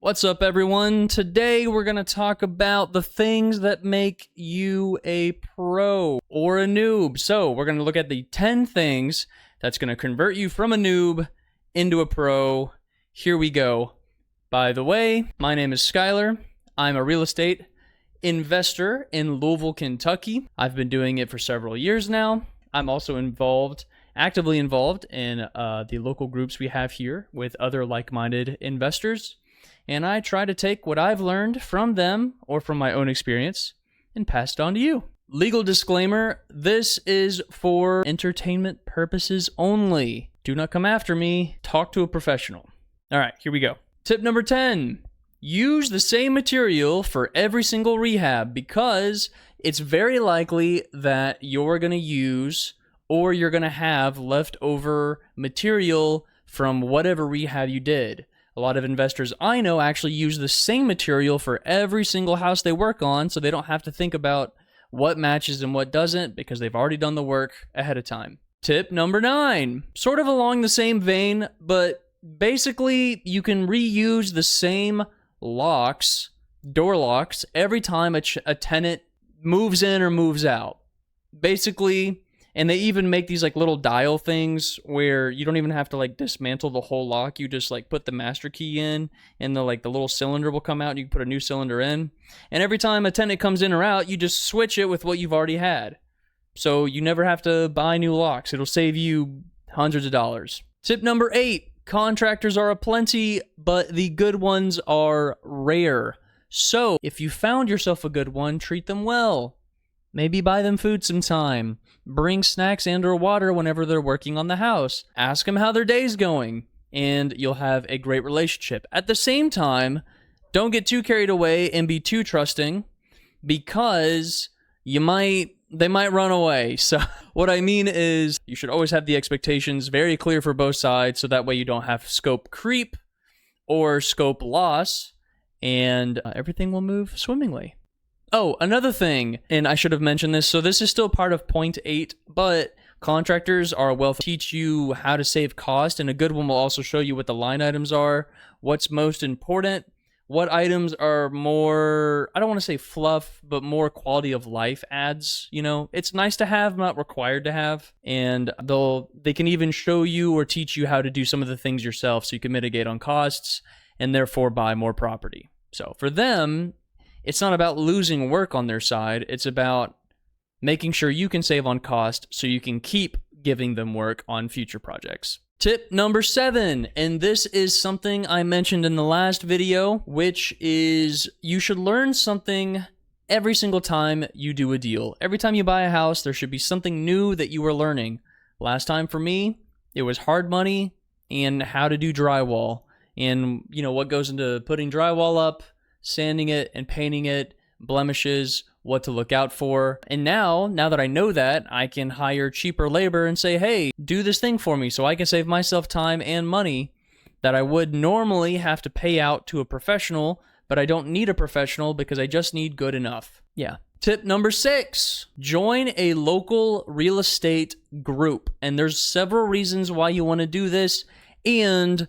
What's up, everyone? Today we're going to talk about the things that make you a pro or a noob. So we're going to look at the 10 things that's going to convert you from a noob into a pro. Here we go. By the way, my name is Skylar. I'm a real estate investor in Louisville, Kentucky. I've been doing it for several years now. I'm also actively involved in the local groups we have here with other like-minded investors. And I try to take what I've learned from them or from my own experience and pass it on to you. Legal disclaimer, this is for entertainment purposes only. Do not come after me. Talk to a professional. All right, here we go. Tip number 10, use the same material for every single rehab because it's very likely that you're going to use or you're going to have leftover material from whatever rehab you did. A lot of investors I know actually use the same material for every single house they work on, so they don't have to think about what matches and what doesn't because they've already done the work ahead of time. Tip number 9, sort of along the same vein, but basically you can reuse the same locks, door locks, every time a tenant moves in or moves out. Basically, and they even make these like little dial things where you don't even have to like dismantle the whole lock. You just like put the master key in and the little cylinder will come out and you can put a new cylinder in. And every time a tenant comes in or out, you just switch it with what you've already had. So you never have to buy new locks. It'll save you hundreds of dollars. Tip number 8, contractors are aplenty, but the good ones are rare. So if you found yourself a good one, treat them well. Maybe buy them food sometime. Bring snacks and or water whenever they're working on the house. Ask them how their day's going, and you'll have a great relationship. At the same time, don't get too carried away and be too trusting because they might run away. So what I mean is you should always have the expectations very clear for both sides so that way you don't have scope creep or scope loss and everything will move swimmingly. Oh, another thing, and I should have mentioned this, so this is still part of point 8, but contractors are well teach you how to save cost, and a good one will also show you what the line items are, what's most important, what items are more, I don't want to say fluff, but more quality of life adds, It's nice to have, not required to have, and they can even show you or teach you how to do some of the things yourself so you can mitigate on costs and therefore buy more property. So for them, it's not about losing work on their side. It's about making sure you can save on cost so you can keep giving them work on future projects. Tip number 7, and this is something I mentioned in the last video, which is you should learn something every single time you do a deal. Every time you buy a house, there should be something new that you are learning. Last time for me, it was hard money and how to do drywall and what goes into putting drywall up, sanding it and painting it, blemishes, what to look out for. And now that I know that, I can hire cheaper labor and say, hey, do this thing for me so I can save myself time and money that I would normally have to pay out to a professional, but I don't need a professional because I just need good enough. Yeah. Tip number 6, join a local real estate group. And there's several reasons why you want to do this. And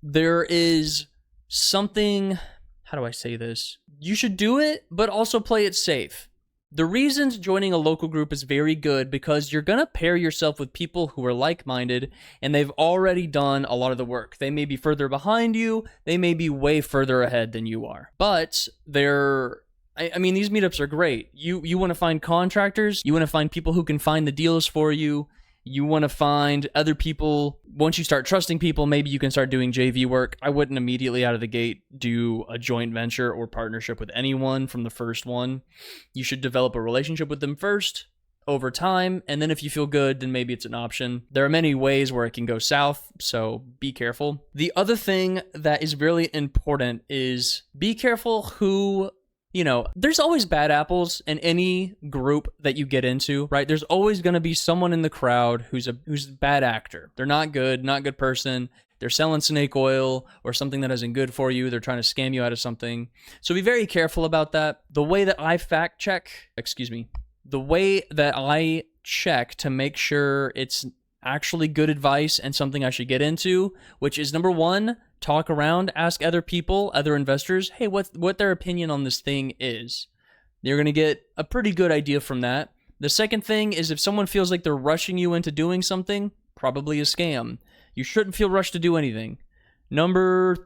there is something, how do I say this? You should do it, but also play it safe. The reasons joining a local group is very good because you're going to pair yourself with people who are like-minded and they've already done a lot of the work. They may be further behind you. They may be way further ahead than you are. But these meetups are great. You want to find contractors. You want to find people who can find the deals for you. You want to find other people. Once you start trusting people, maybe you can start doing JV work. I wouldn't immediately out of the gate do a joint venture or partnership with anyone from the first one. You should develop a relationship with them first over time, and then if you feel good, then maybe it's an option. There are many ways where it can go south, so be careful. The other thing that is really important is be careful who there's always bad apples in any group that you get into, right? There's always going to be someone in the crowd who's a bad actor. They're not good person. They're selling snake oil or something that isn't good for you. They're trying to scam you out of something. So be very careful about that. The way that I check to make sure it's actually good advice and something I should get into, which is number 1, talk around, ask other people, other investors, hey, what their opinion on this thing is. You're going to get a pretty good idea from that. The second thing is if someone feels like they're rushing you into doing something, probably a scam. You shouldn't feel rushed to do anything. Number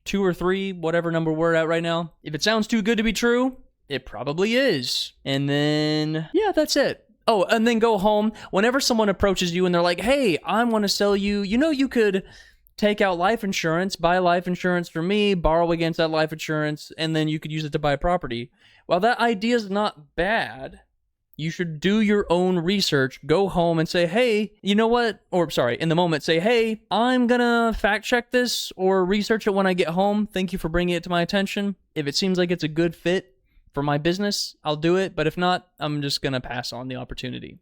2 or 3, whatever number we're at right now, if it sounds too good to be true, it probably is. And then, yeah, that's it. Oh, and then go home. Whenever someone approaches you and they're like, hey, I want to sell you, you could take out life insurance, buy life insurance from me, borrow against that life insurance, and then you could use it to buy property. Well, that idea is not bad. You should do your own research, go home and say, hey, you know what? Or sorry, in the moment, say, hey, I'm gonna fact check this or research it when I get home. Thank you for bringing it to my attention. If it seems like it's a good fit for my business, I'll do it. But if not, I'm just gonna pass on the opportunity.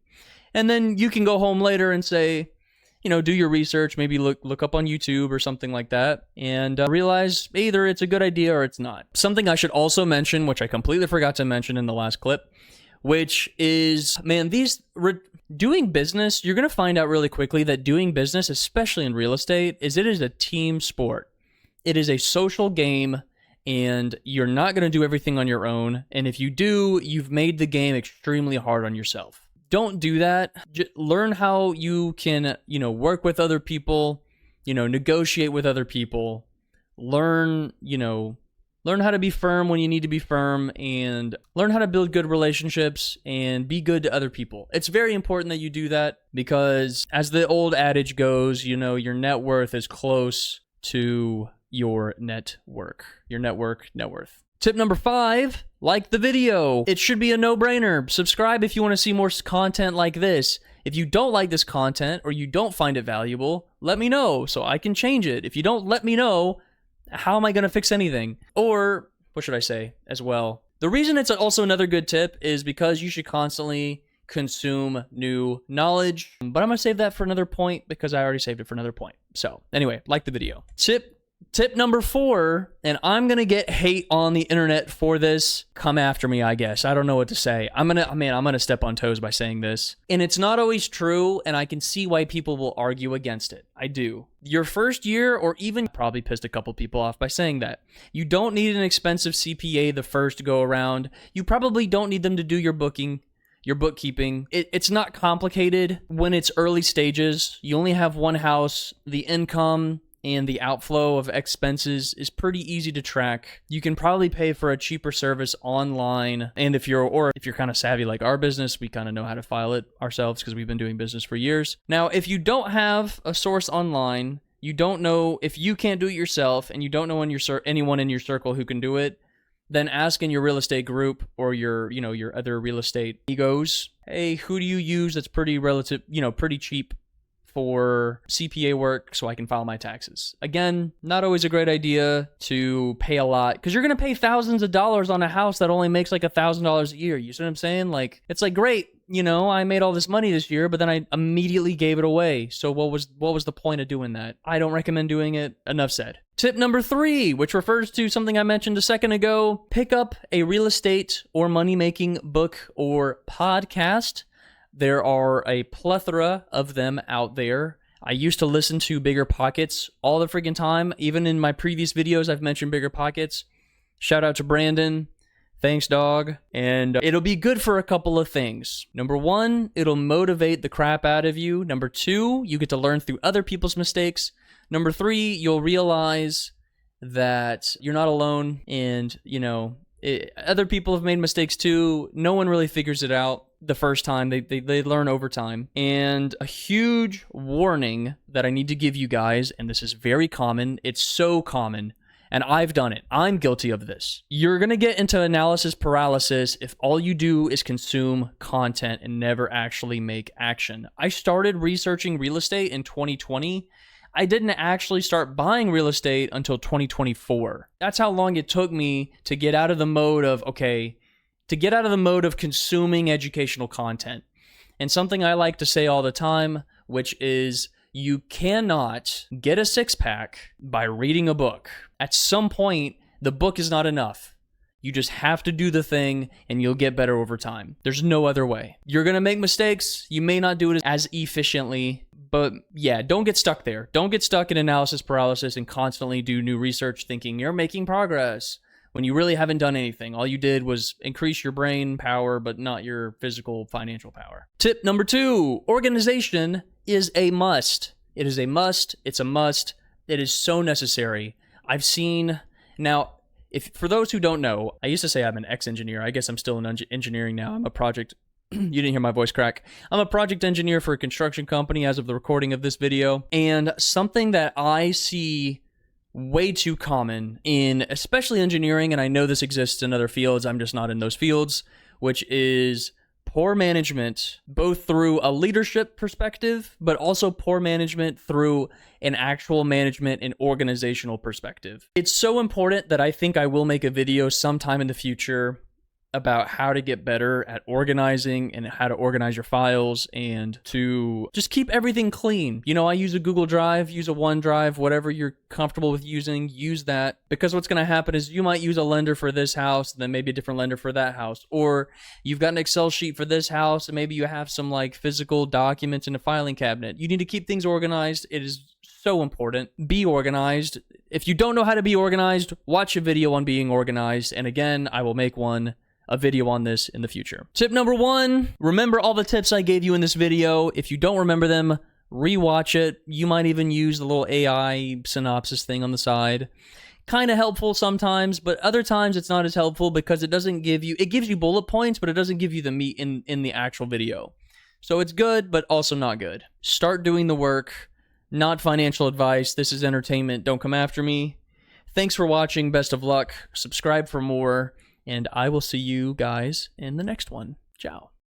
And then you can go home later and say, do your research, maybe look up on YouTube or something like that, and realize either it's a good idea or it's not. Something I should also mention, which I completely forgot to mention in the last clip, which is, man, doing business, you're going to find out really quickly that doing business, especially in real estate, it is a team sport. It is a social game, and you're not going to do everything on your own. And if you do, you've made the game extremely hard on yourself. Don't do that. Just learn how you can, work with other people, negotiate with other people, learn how to be firm when you need to be firm, and learn how to build good relationships and be good to other people. It's very important that you do that because, as the old adage goes, your net worth is close to your net worth. Tip number 5, like the video. It should be a no-brainer. Subscribe if you want to see more content like this. If you don't like this content or you don't find it valuable, let me know so I can change it. If you don't let me know, how am I going to fix anything? Or, what should I say as well? The reason it's also another good tip is because you should constantly consume new knowledge. But I'm going to save that for another point because I already saved it for another point. So, anyway, like the video. Tip number 4, and I'm going to get hate on the internet for this. Come after me, I guess. I don't know what to say. I'm going to step on toes by saying this. And it's not always true, and I can see why people will argue against it. I do. Your first year, or even probably pissed a couple people off by saying that. You don't need an expensive CPA the first go around. You probably don't need them to do your bookkeeping. It's not complicated when it's early stages. You only have one house. The income and the outflow of expenses is pretty easy to track. You can probably pay for a cheaper service online. And if you're kind of savvy like our business, we kind of know how to file it ourselves because we've been doing business for years. Now, if you don't have a source online, you don't know if you can't do it yourself, and you don't know anyone in your circle who can do it, then ask in your real estate group or your other real estate egos, hey, who do you use that's pretty cheap for CPA work so I can file my taxes? Again, not always a great idea to pay a lot because you're going to pay thousands of dollars on a house that only makes like $1,000 a year. You see what I'm saying? Like, it's like, great, I made all this money this year, but then I immediately gave it away. So what was the point of doing that? I don't recommend doing it. Enough said. Tip number 3, which refers to something I mentioned a second ago, pick up a real estate or money-making book or podcast. There are a plethora of them out there. I used to listen to Bigger Pockets all the freaking time. Even in my previous videos, I've mentioned Bigger Pockets. Shout out to Brandon. Thanks, dog. And it'll be good for a couple of things. Number 1, it'll motivate the crap out of you. Number 2, you get to learn through other people's mistakes. Number 3, you'll realize that you're not alone, and, other people have made mistakes too. No one really figures it out the first time. They learn over time. And a huge warning that I need to give you guys, and this is very common. It's so common, and I've done it. I'm guilty of this. You're going to get into analysis paralysis if all you do is consume content and never actually make action. I started researching real estate in 2020. I didn't actually start buying real estate until 2024. That's how long it took me to get out of the mode of consuming educational content. And something I like to say all the time, which is, you cannot get a six-pack by reading a book. At some point, the book is not enough. You just have to do the thing, and you'll get better over time. There's no other way. You're going to make mistakes. You may not do it as efficiently, But yeah, don't get stuck there. Don't get stuck in analysis paralysis and constantly do new research thinking you're making progress when you really haven't done anything. All you did was increase your brain power, but not your physical financial power. Tip number 2, organization is a must. It is a must. It's a must. It is so necessary. I've seen, now, for those who don't know, I used to say I'm an ex-engineer. I guess I'm still in engineering now. I'm a project, you didn't hear my voice crack. I'm a project engineer for a construction company as of the recording of this video. And something that I see way too common in, especially engineering, and I know this exists in other fields, I'm just not in those fields, which is poor management, both through a leadership perspective, but also poor management through an actual management and organizational perspective. It's so important that I think I will make a video sometime in the future about how to get better at organizing and how to organize your files and to just keep everything clean. You know, I use a Google Drive, use a OneDrive, whatever you're comfortable with using, use that. Because what's going to happen is you might use a lender for this house, then maybe a different lender for that house. Or you've got an Excel sheet for this house, and maybe you have some like physical documents in a filing cabinet. You need to keep things organized. It is so important. Be organized. If you don't know how to be organized, watch a video on being organized. And again, I will make a video on this in the future. Tip number 1, remember all the tips I gave you in this video. If you don't remember them, rewatch it. You might even use the little AI synopsis thing on the side. Kind of helpful sometimes, but other times it's not as helpful because it doesn't give you, it gives you bullet points, but it doesn't give you the meat in the actual video. So it's good, but also not good. Start doing the work, not financial advice. This is entertainment. Don't come after me. Thanks for watching. Best of luck. Subscribe for more. And I will see you guys in the next one. Ciao.